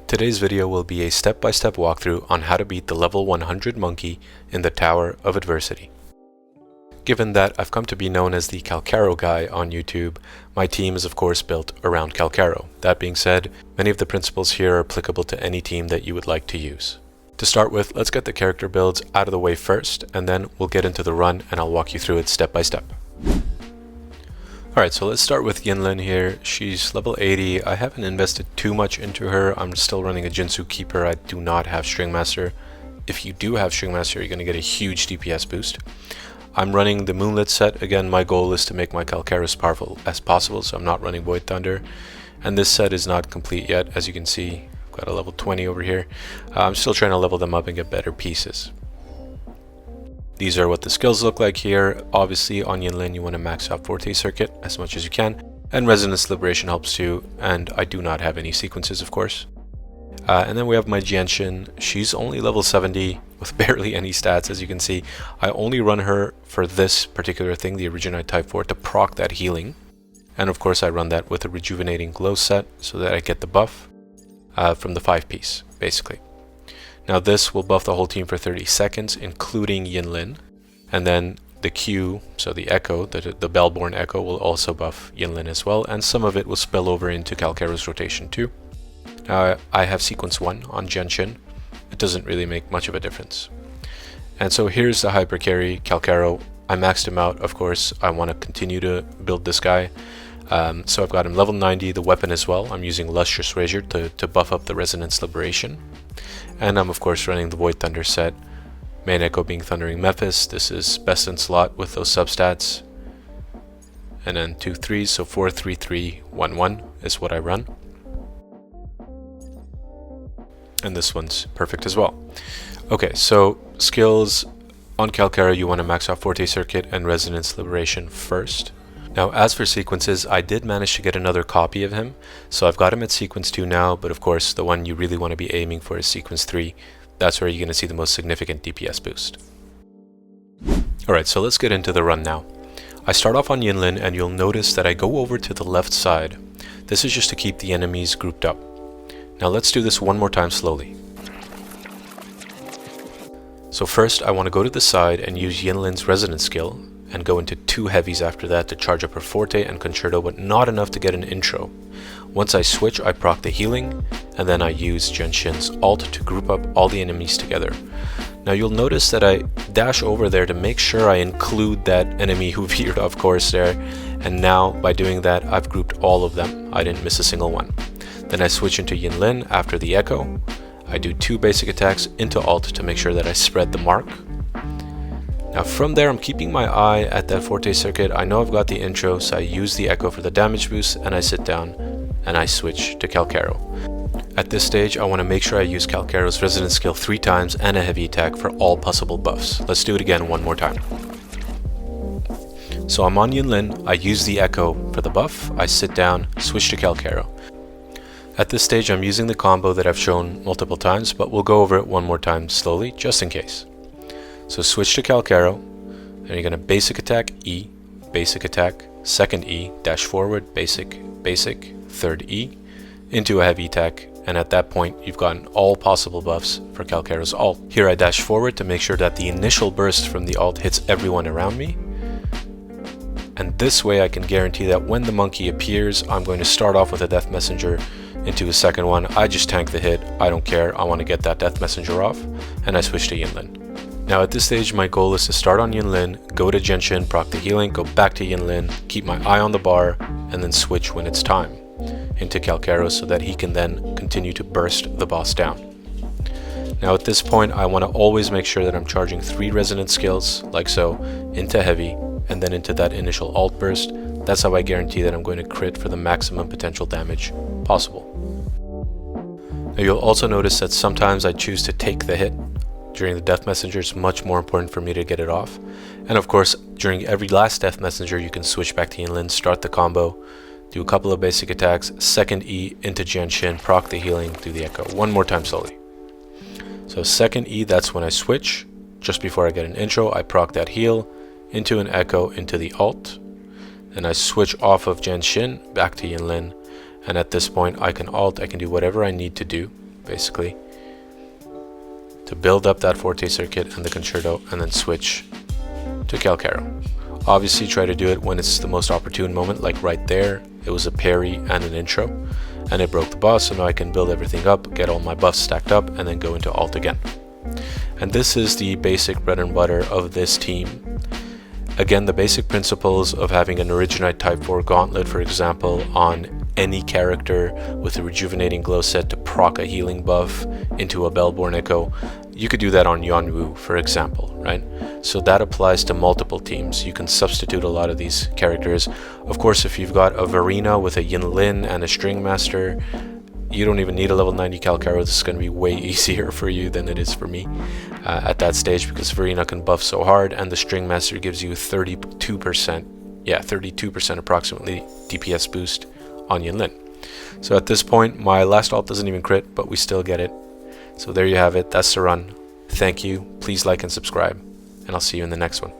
Today's video will be a step-by-step walkthrough on how to beat the level 100 monkey in the Tower of Adversity. Given that I've come to be known as the Calcharo guy on YouTube, my team is of course built around Calcharo. That being said, many of the principles here are applicable to any team that you would like to use. To start with, let's get the character builds out of the way first, and then we'll get into the run and I'll walk you through it step by step. Alright, so let's start with Yinlin here. She's level 80. I haven't invested too much into her. I'm still running a Jinsu Keeper. I do not have String Master. If you do have String Master, you're going to get a huge DPS boost. I'm running the Moonlit set. Again, my goal is to make my Calcharo as powerful as possible, so I'm not running Void Thunder. And this set is not complete yet, as you can see. I've got a level 20 over here. I'm still trying to level them up and get better pieces. These are what the skills look like here. Obviously on Yinlin you want to max out Forte Circuit as much as you can, and Resonance Liberation helps too, and I do not have any sequences of course. And then we have my Jianxin. She's only level 70 with barely any stats, as you can see. I only run her for this particular thing, the Originite Type 4, to proc that healing. And of course I run that with a Rejuvenating Glow set so that I get the buff from the 5-piece basically. Now this will buff the whole team for 30 seconds, including Yinlin. And then the Q, so the Echo, the Bellborn Echo, will also buff Yinlin as well. And some of it will spill over into Calcharo's rotation too. Now I have sequence 1 on Jianxin. It doesn't really make much of a difference. And so here's the Hyper Carry Calcharo. I maxed him out, of course. I want to continue to build this guy. So I've got him level 90, the weapon as well. I'm using Lustrous Razor to buff up the Resonance Liberation. And I'm of course running the Void Thunder set. Main Echo being Thundering Memphis. This is best in slot with those substats. And then 2 3s, so 4 3 3 1 1 is what I run. And this one's perfect as well. Okay, so skills on Calcharo, you want to max out Forte Circuit and Resonance Liberation first. Now as for sequences, I did manage to get another copy of him, so I've got him at sequence 2 now, but of course the one you really want to be aiming for is sequence 3. That's where you're going to see the most significant DPS boost. Alright, so let's get into the run now. I start off on Yinlin and you'll notice that I go over to the left side. This is just to keep the enemies grouped up. Now let's do this one more time slowly. So first I want to go to the side and use Yinlin's Resonance skill, and go into 2 heavies after that to charge up her Forte and Concerto, but not enough to get an intro. Once I switch, I proc the healing, and then I use Jianxin's ult to group up all the enemies together. Now you'll notice that I dash over there to make sure I include that enemy who veered of course there, and now by doing that I've grouped all of them. I didn't miss a single one. Then I switch into Yinlin after the Echo. I do 2 basic attacks into ult to make sure that I spread the mark. Now from there I'm keeping my eye at that Forte Circuit. I know I've got the intro, so I use the Echo for the damage boost, and I sit down and I switch to Calcharo. At this stage I want to make sure I use Calcharo's Resonance skill 3 times and a heavy attack for all possible buffs. Let's do it again one more time. So I'm on Yinlin, I use the Echo for the buff, I sit down, switch to Calcharo. At this stage I'm using the combo that I've shown multiple times, but we'll go over it one more time slowly just in case. So switch to Calcharo, and you're going to basic attack E, basic attack, second E, dash forward, basic, basic, third E, into a heavy attack, and at that point you've gotten all possible buffs for Calcharo's ult. Here I dash forward to make sure that the initial burst from the ult hits everyone around me, and this way I can guarantee that when the monkey appears, I'm going to start off with a Death Messenger into a second one. I just tank the hit, I don't care, I want to get that Death Messenger off, and I switch to Yinlin. Now at this stage my goal is to start on Yinlin, go to Jianxin, proc the healing, go back to Yinlin, keep my eye on the bar, and then switch when it's time into Calcharo so that he can then continue to burst the boss down. Now at this point I want to always make sure that I'm charging 3 resonance skills, like so, into heavy, and then into that initial ult burst. That's how I guarantee that I'm going to crit for the maximum potential damage possible. Now you'll also notice that sometimes I choose to take the hit. During the Death Messenger, it's much more important for me to get it off. And of course, during every last Death Messenger, you can switch back to Yinlin, start the combo, do a couple of basic attacks, second E into Jianxin, proc the healing, do the Echo. One more time slowly. So second E, that's when I switch. Just before I get an intro, I proc that heal, into an Echo, into the ult. Then I switch off of Jianxin, back to Yinlin. And at this point, I can ult, I can do whatever I need to do basically, to build up that Forte circuit and the Concerto, and then switch to Calcharo. Obviously try to do it when it's the most opportune moment, like right there. It was a parry and an intro, and it broke the boss, so now I can build everything up, get all my buffs stacked up, and then go into alt again. And this is the basic bread and butter of this team. Again, the basic principles of having an Originite Type 4 Gauntlet, for example, on any character with a Rejuvenating Glow set to proc a healing buff into a Bellborn Echo. You could do that on Yuanwu, for example, right? So that applies to multiple teams. You can substitute a lot of these characters. Of course, if you've got a Verina with a Yinlin and a String Master, you don't even need a level 90 Calcharo. This is going to be way easier for you than it is for me at that stage, because Verina can buff so hard, and the String Master gives you 32% approximately DPS boost on Yinlin. So at this point, my last ult doesn't even crit, but we still get it. So there you have it. That's the run. Thank you. Please like and subscribe, and I'll see you in the next one.